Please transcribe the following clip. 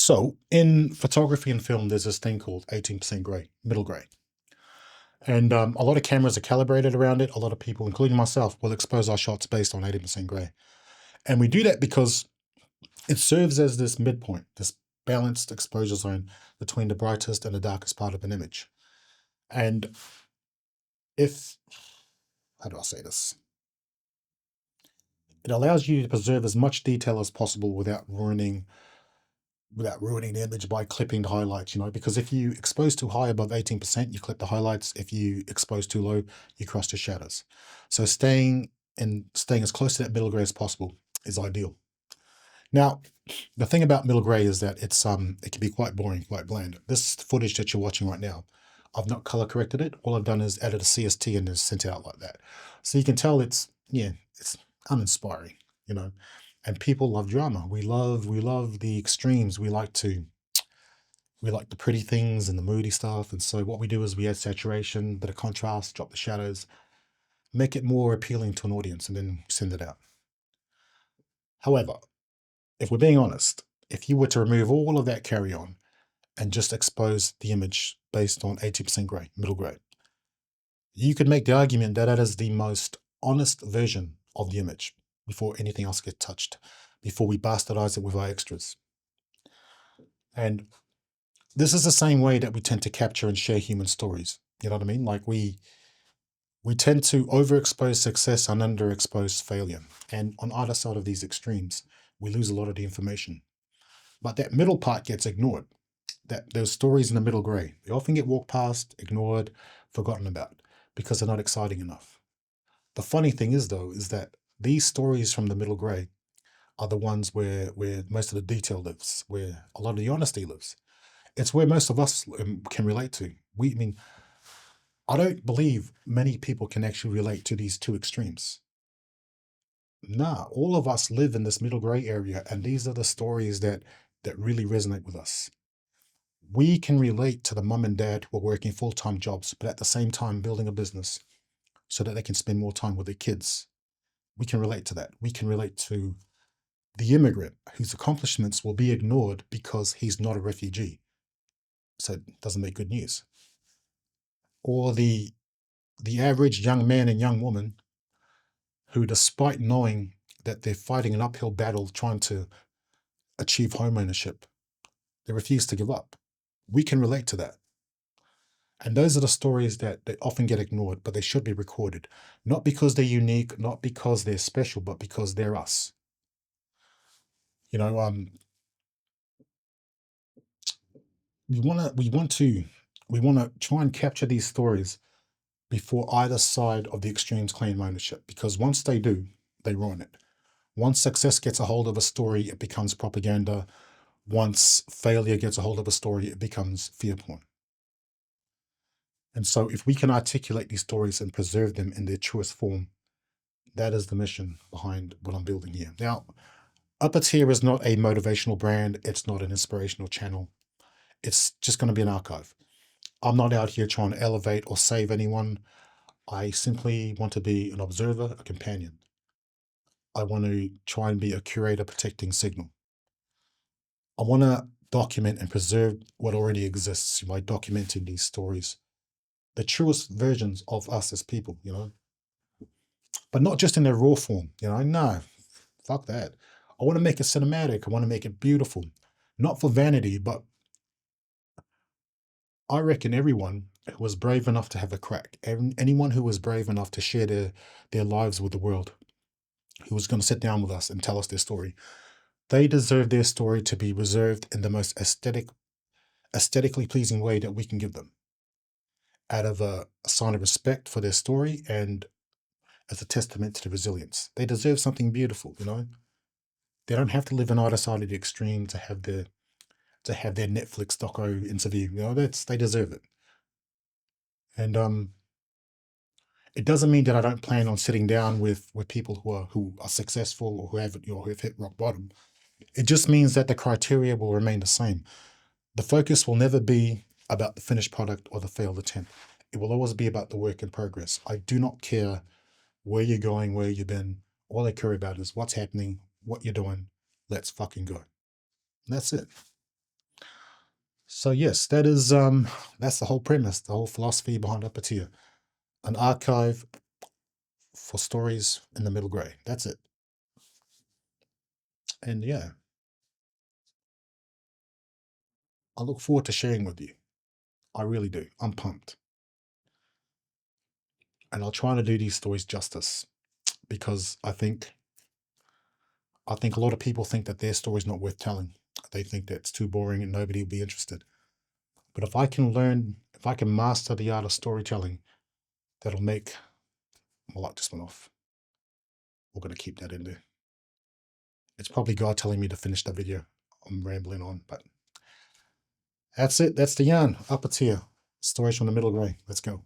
So in photography and film, there's this thing called 18% gray, middle gray. And a lot of cameras are calibrated around it. A lot of people, including myself, will expose our shots based on 80% gray. And we do that because it serves as this midpoint, this balanced exposure zone between the brightest and the darkest part of an image. And if, how do I say this? It allows you to preserve as much detail as possible without ruining the image by clipping the highlights, because if you expose too high above 18%, you clip the highlights. If you expose too low, you cross the shadows. So staying as close to that middle gray as possible is ideal. Now, the thing about middle gray is that it can be quite boring, quite bland. This footage that you're watching right now, I've not color corrected it. All I've done is added a CST and just sent it out like that. So you can tell it's uninspiring, you know. And people love drama. We love the extremes. We like the pretty things and the moody stuff. And so what we do is we add saturation, bit of contrast, drop the shadows, make it more appealing to an audience, and then send it out. However, if we're being honest, if you were to remove all of that carry on and just expose the image based on 80% gray, middle gray, you could make the argument that that is the most honest version of the image before anything else gets touched, before we bastardize it with our extras. And this is the same way that we tend to capture and share human stories. You know what I mean? Like we tend to overexpose success and underexpose failure. And on either side of these extremes, we lose a lot of the information. But that middle part gets ignored. That those stories in the middle gray, they often get walked past, ignored, forgotten about because they're not exciting enough. The funny thing is, though, is that these stories from the middle gray are the ones where most of the detail lives, where a lot of the honesty lives. It's where most of us can relate to. I don't believe many people can actually relate to these two extremes. Nah, all of us live in this middle gray area, and these are the stories that really resonate with us. We can relate to the mum and dad who are working full-time jobs, but at the same time building a business so that they can spend more time with their kids. We can relate to that. We can relate to the immigrant whose accomplishments will be ignored because he's not a refugee. So it doesn't make good news. Or the average young man and young woman who, despite knowing that they're fighting an uphill battle trying to achieve home ownership, they refuse to give up. We can relate to that. And those are the stories that often get ignored, but they should be recorded. Not because they're unique, not because they're special, but because they're us. You know, we want to try and capture these stories before either side of the extremes claim ownership, because once they do, they ruin it. Once success gets a hold of a story, it becomes propaganda. Once failure gets a hold of a story, it becomes fear porn. And so if we can articulate these stories and preserve them in their truest form, that is the mission behind what I'm building here. Now, Upper Tier is not a motivational brand. It's not an inspirational channel. It's just going to be an archive. I'm not out here trying to elevate or save anyone. I simply want to be an observer, a companion. I want to try and be a curator protecting signal. I want to document and preserve what already exists by documenting these stories, the truest versions of us as people, but not just in their raw form, no, fuck that. I want to make it cinematic. I want to make it beautiful, not for vanity, but I reckon everyone who was brave enough to have a crack, anyone who was brave enough to share their lives with the world, who was going to sit down with us and tell us their story, they deserve their story to be reserved in the most aesthetically pleasing way that we can give them, out of a sign of respect for their story and as a testament to the resilience. They deserve something beautiful, They don't have to live on either side of the extreme to have their Netflix doco interview. They deserve it. And it doesn't mean that I don't plan on sitting down with people who are successful or who have hit rock bottom. It just means that the criteria will remain the same. The focus will never be about the finished product or the failed attempt. It will always be about the work in progress. I do not care where you're going, where you've been. All I care about is what's happening, what you're doing. Let's fucking go. And that's it. So yes, that's the whole premise, the whole philosophy behind upper tier. An archive for stories in the middle grey. That's it. And yeah, I look forward to sharing with you. I really do. I'm pumped. And I'll try to do these stories justice because I think a lot of people think that their story's not worth telling. They think that it's too boring and nobody will be interested. But if I can master the art of storytelling, that'll make my light just went off. We're going to keep that in there. It's probably God telling me to finish the video. I'm rambling on, but that's it. That's the yarn. Upper tier. Stories from the middle grey. Let's go.